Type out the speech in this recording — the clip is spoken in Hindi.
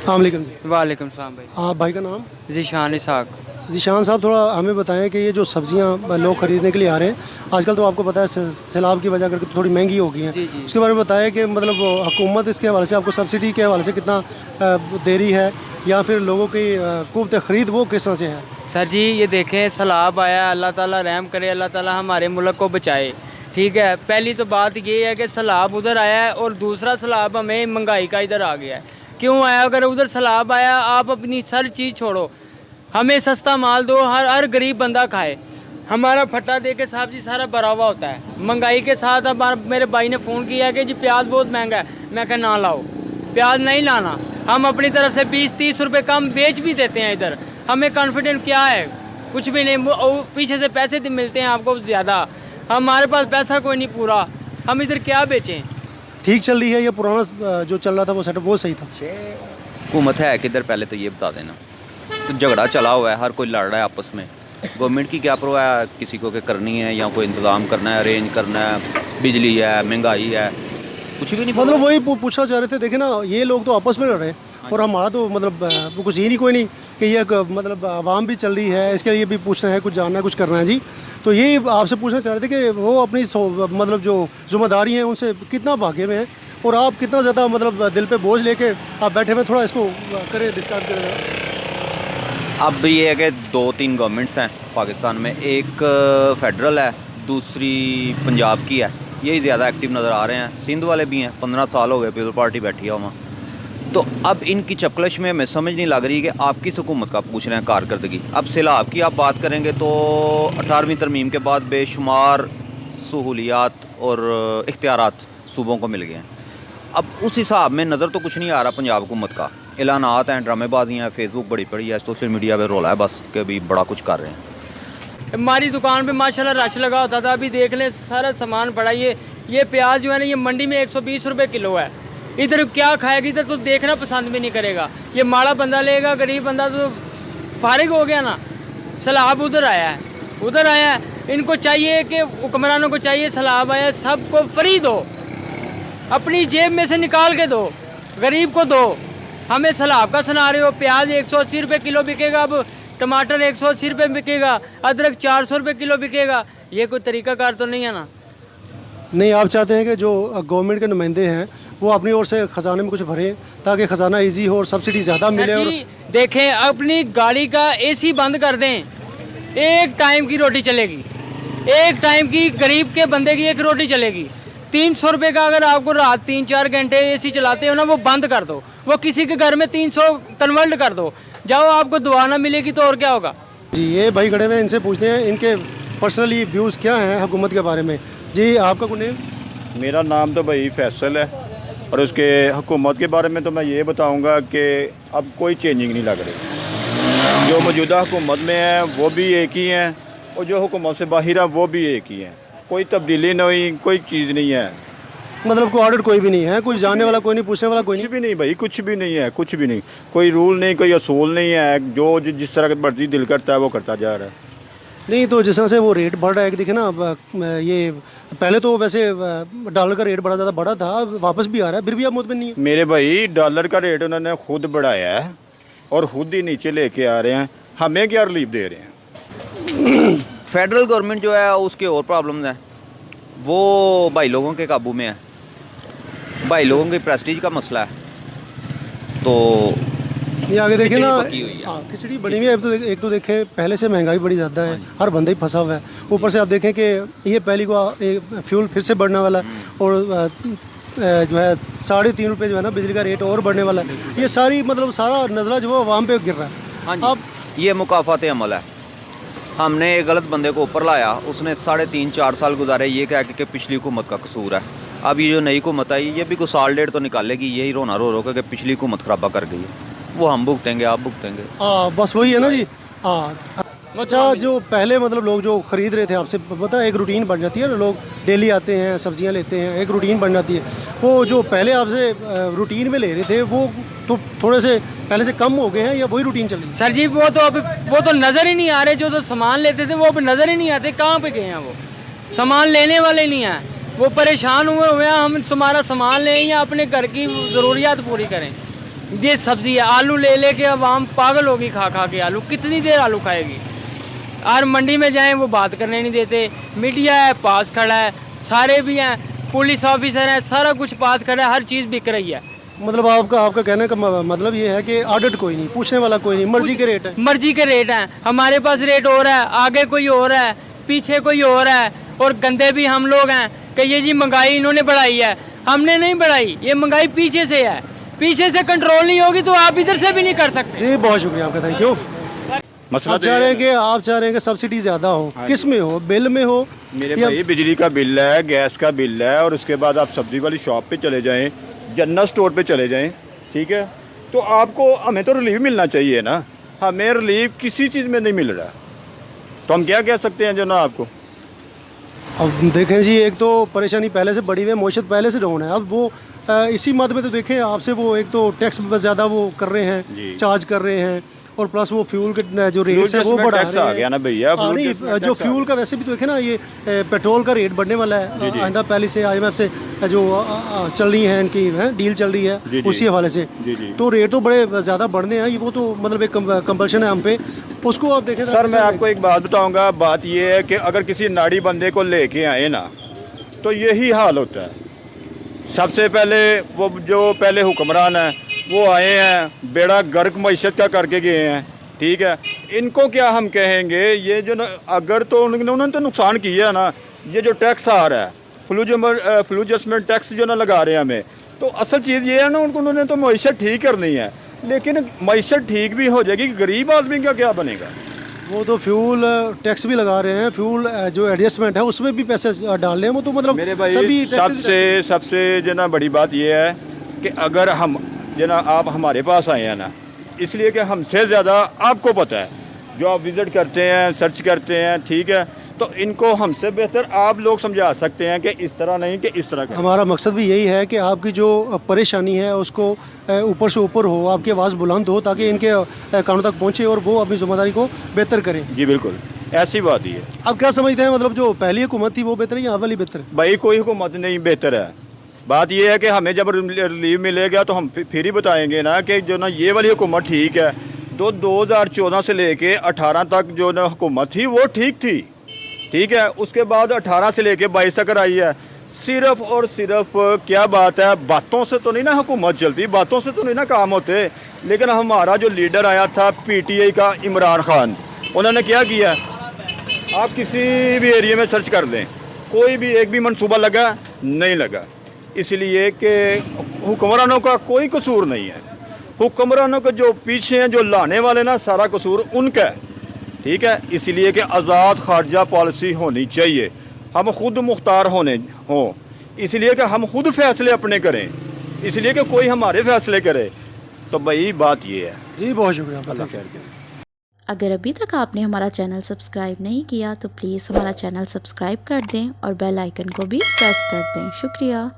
अस्सलामुअलैकुम जी। वालेकुम सलाम भाई। आप भाई का नाम? ज़ीशान इसाक। ज़ीशान साहब, थोड़ा हमें बताएं कि ये जो सब्ज़ियां लोग ख़रीदने के लिए आ रहे हैं आजकल, तो आपको पता है सैलाब की वजह करके थोड़ी महंगी हो गई हैं। जी जी। उसके बारे में बताएं कि मतलब हुकूमत इसके हवाले से आपको सब्सिडी के हवाले से कितना दे रही है, या फिर लोगों की क़ुव्वत ख़रीद वो किस तरह से है? सर जी ये देखें, सैलाब आया, अल्लाह ताला रहम करे, अल्लाह ताला हमारे मुल्क को बचाए। ठीक है, पहली तो बात ये है कि सैलाब उधर आया है और दूसरा सैलाब हमें महंगाई का इधर आ गया है। क्यों आया? अगर उधर सैलाब आया, आप अपनी सारी चीज़ छोड़ो, हमें सस्ता माल दो, हर गरीब बंदा खाए। हमारा फट्टा दे के साहब जी सारा भरा हुआ होता है। महंगाई के साथ अब मेरे भाई ने फ़ोन किया कि जी प्याज बहुत महंगा है। मैं कहा ना लाओ, प्याज नहीं लाना। हम अपनी तरफ से 20-30 रुपये कम बेच भी देते हैं इधर। हमें कॉन्फिडेंट क्या है? कुछ भी नहीं, पीछे से पैसे मिलते हैं आपको ज़्यादा, हमारे पास पैसा कोई नहीं पूरा, हम इधर क्या बेचें? ठीक चल रही है या पुराना जो चल रहा था वो सेटअप वो सही था? हुकूमत है किधर, पहले तो ये बता देना। तो झगड़ा चला हुआ है, हर कोई लड़ रहा है आपस में। गवर्नमेंट की क्या परवाह है किसी को कि करनी है या कोई इंतज़ाम करना है, अरेंज करना है, बिजली है, महंगाई है, कुछ भी नहीं। मतलब वही पूछना चाह रहे थे, देखे ना, ये लोग तो आपस में लड़ रहे हैं और हमारा तो मतलब कुछ ही नहीं, कोई नहीं कि ये मतलब आवाम भी चल रही है, इसके लिए भी पूछना है, कुछ जानना है, कुछ करना है जी। तो यही आपसे पूछना चाह रहे थे कि वो अपनी मतलब जो जिम्मेदारी हैं उनसे कितना भागे हुए हैं और आप कितना ज़्यादा मतलब दिल पे बोझ लेके आप बैठे हुए, थोड़ा इसको करें, डिस्क्राइब करें। अब ये है कि 2-3 गवर्नमेंट्स हैं पाकिस्तान में, एक फेडरल है, दूसरी पंजाब की है, यही ज़्यादा एक्टिव नज़र आ रहे हैं। सिंध वाले भी हैं, 15 साल हो गए पीपल पार्टी बैठी है वहाँ। तो अब इनकी चपकलश में हमें समझ नहीं लग रही कि आप किस हुकूमत का पूछ रहे हैं कारकर्दगी। अब सैलाब की आप बात करेंगे तो 18वीं तरमीम के बाद बेशुमार सहूलियात और इख्तियारात सूबों को मिल गए हैं। अब उस हिसाब में नज़र तो कुछ नहीं आ रहा पंजाब हुकूमत का। ऐलानात हैं, ड्रामेबाजी हैं, फेसबुक बड़ी पड़ी है, सोशल मीडिया पे रोला है बस कि भी बड़ा कुछ कर रहे हैं। हमारी दुकान पे माशाल्लाह रश लगा होता था, अभी देख लें सारा सामान पड़ा। ये प्याज जो है ना, ये मंडी में 120 रुपये किलो है। इधर क्या खाएगा? इधर तो देखना पसंद भी नहीं करेगा। ये माड़ा बंदा लेगा, गरीब बंदा तो फारिग हो गया ना। सैलाब उधर आया है, इनको चाहिए कि हुक्मरानों को चाहिए, सैलाब आया सबको फ्री दो, अपनी जेब में से निकाल के दो, गरीब को दो। हमें सैलाब का सुना रहे हो। प्याज 180 रुपये किलो बिकेगा, अब टमाटर 180 रुपये बिकेगा, अदरक 400 रुपये किलो बिकेगा। ये कोई तरीकाकार तो नहीं है ना। नहीं, आप चाहते हैं कि जो गवर्नमेंट के नुमाइंदे हैं वो अपनी ओर से ख़जाने में कुछ भरें ताकि ख़जाना इजी हो और सब्सिडी ज़्यादा मिले। और देखें, अपनी गाड़ी का एसी बंद कर दें, एक टाइम की रोटी चलेगी, एक टाइम की गरीब के बंदे की एक रोटी चलेगी। 300 रुपये का अगर आपको रात 3-4 घंटे एसी चलाते हो ना, वो बंद कर दो, वो किसी के घर में 300 कन्वर्ट कर दो, जाओ, आपको दुआ ना मिलेगी तो और क्या होगा जी। ये भाई खड़े हुए, इनसे पूछते हैं इनके पर्सनली व्यूज़ क्या हैं हुकूमत के बारे में। जी, आपका कोई नेम? मेरा नाम तो भाई फैसल है, और उसके हुकूमत के बारे में तो मैं ये बताऊंगा कि अब कोई चेंजिंग नहीं लग रही। जो मौजूदा हुकूमत में है वो भी एक ही हैं, और जो हुकूमत से बाहर है वो भी एक ही हैं। कोई तब्दीली नहीं, कोई चीज़ नहीं है। मतलब कोई ऑडिट कोई भी नहीं है, कोई जानने वाला कोई नहीं, पूछने वाला कोई नहीं? कुछ भी नहीं भाई, कुछ भी नहीं है, कुछ भी नहीं। कोई रूल नहीं, कोई असूल नहीं है। जो जिस तरह का मर्जी दिल करता है वो करता जा रहा है। नहीं, तो जिस तरह से वो रेट बढ़ रहा है कि देखे ना, ये पहले तो वैसे डॉलर का रेट बड़ा ज़्यादा बढ़ा था, वापस भी आ रहा है, फिर भी आप मुतमिन नहीं है? मेरे भाई, डॉलर का रेट उन्होंने खुद बढ़ाया है और खुद ही नीचे लेके आ रहे हैं। हमें क्या रिलीफ दे रहे हैं? फेडरल गवर्नमेंट जो है उसके और प्रॉब्लम्स हैं, वो भाई लोगों के काबू में है, भाई लोगों के प्रेस्टीज का मसला है। तो ये आगे देखें ना, पकी हुई है। हाँ, खिचड़ी बनी हुई है। एक तो देखें, पहले से महंगाई बड़ी ज़्यादा है, हर बंदा ही फंसा हुआ है। ऊपर से आप देखें कि ये पहली को फ्यूल फिर से बढ़ने वाला है, और जो है 3.5 रुपये जो है ना बिजली का रेट और बढ़ने वाला है। ये सारी मतलब सारा नज़ला जो है आवाम पे गिर रहा है। अब ये मुकाफ़ात अमल है। हमने एक गलत बंदे को ऊपर लाया, उसने 3.5-4 साल गुजारे ये कह के पिछली हुकूमत का कसूर है। अब ये जो नई हुकूमत आई, ये भी कुछ साल डेढ़ तो निकालेगी, यही रोना रो के पिछली हुकूमत खराबा कर गई है। वो हम भुगतेंगे, आप भुगतेंगे। बस वही है ना जी। अच्छा, जो पहले मतलब लोग जो ख़रीद रहे थे आपसे, पता है एक रूटीन बन जाती है ना, लोग डेली आते हैं, सब्जियां लेते हैं, एक रूटीन बन जाती है। वो जो पहले आपसे रूटीन में ले रहे थे वो तो थोड़े से पहले से कम हो गए हैं, या वही रूटीन चल रही है? सर जी, वो तो नज़र ही नहीं आ रहे। जो सामान लेते थे वो अब नज़र ही नहीं आते, कहाँ पे गए हैं वो? सामान लेने वाले नहीं हैं, वो परेशान हुए हैं हम तुम्हारा सामान लें या अपने घर की ज़रूरियात पूरी करें। ये सब्जी है, आलू ले लेके अवाम पागल होगी खा खा के। आलू कितनी देर आलू खाएगी? और मंडी में जाएं वो बात करने नहीं देते। मीडिया है पास खड़ा है, सारे भी हैं, पुलिस ऑफिसर हैं, सारा कुछ पास खड़ा है, हर चीज़ बिक रही है। मतलब आपका कहने का मतलब ये है कि ऑडिट कोई नहीं, पूछने वाला कोई नहीं, मर्जी के रेट है। मर्जी के रेट हैं, हमारे पास रेट हो रहा है, आगे कोई और है, पीछे कोई और है। और गंदे भी हम लोग हैं कि ये जी महंगाई इन्होंने बढ़ाई है, हमने नहीं बढ़ाई, ये महंगाई पीछे से है। पीछे से कंट्रोल नहीं होगी तो आप इधर से भी नहीं कर सकते। जी बहुत शुक्रिया आपका, थैंक यू। मसला आप चाह रहे हैं कि सब्सिडी ज़्यादा हो, किस में हो, बिल में हो? मेरे भाई बिजली का बिल है, गैस का बिल है, और उसके बाद आप सब्जी वाली शॉप पे चले जाएं, जनरल स्टोर पे चले जाएं, ठीक है, तो आपको हमें तो रिलीफ मिलना चाहिए ना। हमें रिलीफ किसी चीज़ में नहीं मिल रहा, तो हम क्या कह सकते हैं जो ना आपको। अब देखें जी, एक तो परेशानी पहले से बढ़ी हुई है, मौसत पहले से डाउन है। अब वो इसी मद में तो देखें आपसे, वो एक तो टैक्स बस ज़्यादा वो कर रहे हैं, चार्ज कर रहे हैं, और प्लस वो फ्यूल के जो रेट्स है वो बढ़ा रहे हैं। आ गया ना भैया, नहीं जो फ्यूल का वैसे भी तो देखें ना, ये पेट्रोल का रेट बढ़ने वाला है आइंदा, पहले से IMF से जो चल रही है इनकी डील चल रही है उसी हवाले से, तो रेट तो बड़े ज़्यादा बढ़ने हैं। वो तो मतलब एक कंपल्शन है हम पे, उसको आप देखें। सर मैं आपको एक बात बताऊंगा, बात ये है कि अगर किसी नाड़ी बंदे को लेके आए ना तो यही हाल होता है। सबसे पहले वो जो पहले हुक्मरान है वो आए हैं, बेड़ा गर्क मईशत का करके गए हैं, ठीक है। इनको क्या हम कहेंगे, ये जो ना अगर तो उन्होंने तो नुकसान किया ना, ये जो टैक्स आ रहा है फ्लू एडजस्टमेंट टैक्स जो ना लगा रहे हैं हमें, तो असल चीज़ ये है ना, उन्होंने तो मईशत ठीक करनी है, लेकिन मईशत ठीक भी हो जाएगी, गरीब आदमी का क्या बनेगा। वो तो फ्यूल टैक्स भी लगा रहे हैं, फ्यूल जो एडजस्टमेंट है उसमें भी पैसे डाल रहे हैं, वो तो मतलब मेरे भाई सभी सबसे जो ना बड़ी बात ये है कि अगर हम जो ना आप हमारे पास आए हैं ना, इसलिए कि हमसे ज़्यादा आपको पता है, जो आप विज़िट करते हैं, सर्च करते हैं, ठीक है, तो इनको हमसे बेहतर आप लोग समझा सकते हैं कि इस तरह नहीं कि इस तरह का। हमारा मकसद भी यही है कि आपकी जो परेशानी है उसको ऊपर से ऊपर हो, आपकी आवाज़ बुलंद हो, ताकि इनके कानों तक पहुँचे और वो अपनी जिम्मेदारी को बेहतर करें। जी बिल्कुल, ऐसी बात ही है। आप क्या समझते हैं, मतलब जो पहली हुकूमत थी वो बेहतर है या वाली बेहतर है? भाई कोई हुकूमत नहीं बेहतर है। बात ये है कि हमें जब रिलीफ मिलेगा तो हम फिर ही बताएंगे ना कि जो ना ये वाली हुकूमत ठीक है। तो 2014 से लेके 18 तक जो ना हुकूमत थी वो ठीक थी, ठीक है। उसके बाद 18 से लेके 22 तक आई है। सिर्फ और सिर्फ क्या बात है, बातों से तो नहीं ना हुकूमत चलती, बातों से तो नहीं ना काम होते। लेकिन हमारा जो लीडर आया था PTI का, इमरान खान, उन्होंने क्या किया, आप किसी भी एरिया में सर्च कर लें, कोई भी एक भी मंसूबा लगा नहीं लगा, इसलिए कि हुक्मरानों का कोई कसूर नहीं है। हुक्मरानों के जो पीछे हैं, जो लाने वाले ना, सारा कसूर उनका है, ठीक है। इसलिए कि आज़ाद खारजा पॉलिसी होनी चाहिए, हम खुद मुख्तार हों, इसलिए कि हम खुद फैसले अपने करें, इसलिए कि कोई हमारे फैसले करे। तो भाई बात ये है। जी बहुत शुक्रिया, अल्लाह खैर करे। अगर अभी तक आपने हमारा चैनल सब्सक्राइब नहीं किया तो प्लीज़ हमारा चैनल सब्सक्राइब कर दें और बेल आइकन को भी प्रेस कर दें। शुक्रिया।